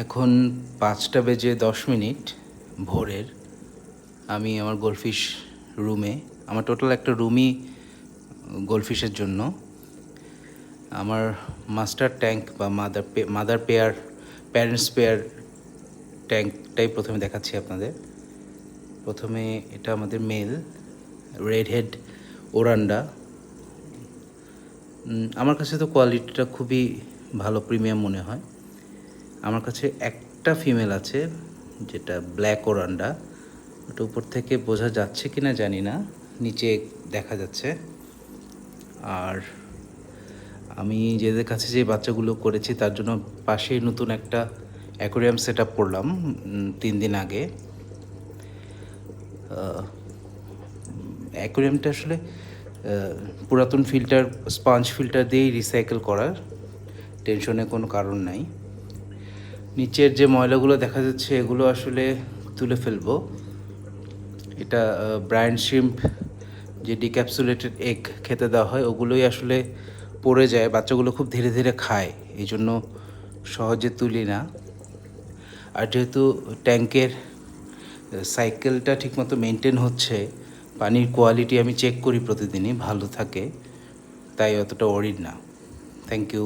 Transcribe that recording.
এখন 5:10 ভোরের। আমি আমার গোল্ডফিশ রুমে। আমার টোটাল একটা রুমই গোল্ডফিশের জন্য। আমার মাস্টার ট্যাঙ্ক বা প্যারেন্টস পেয়ার ট্যাঙ্কটাই প্রথমে দেখাচ্ছি আপনাদের। প্রথমে এটা আমাদের মেল রেড হেড ওরান্ডা। আমার কাছে তো কোয়ালিটিটা খুবই ভালো, প্রিমিয়াম মনে হয়। আমার কাছে একটা ফিমেল আছে যেটা ব্ল্যাক ওরান্ডা, ওটা উপর থেকে বোঝা যাচ্ছে কি না জানি না, নিচে দেখা যাচ্ছে। আর আমি যাদের কাছে যে বাচ্চাগুলো করেছি তার জন্য পাশেই নতুন একটা অ্যাকোরিয়াম সেট আপ করলাম 3 দিন আগে। অ্যাকোরিয়ামটা আসলে পুরাতন স্পঞ্জ ফিল্টার দিয়েই রিসাইকেল করার, টেনশনের কোনো কারণ নাই। নিচের যে ময়লাগুলো দেখা যাচ্ছে এগুলো আসলে তুলে ফেলবো। এটা ব্রায়ান শ্রিম্প যে ডিক্যাপসুলেটেড এগ খেতে দেওয়া হয় ওগুলোই আসলে পড়ে যায়, বাচ্চাগুলো খুব ধীরে ধীরে খায়, এই জন্য সহজে তুলি না। আর যেহেতু ট্যাঙ্কের সাইকেলটা ঠিকমতো মেনটেন হচ্ছে, পানির কোয়ালিটি আমি চেক করি প্রতিদিনই, ভালো থাকে, তাই অতটা ওয়ারিড না। Thank you.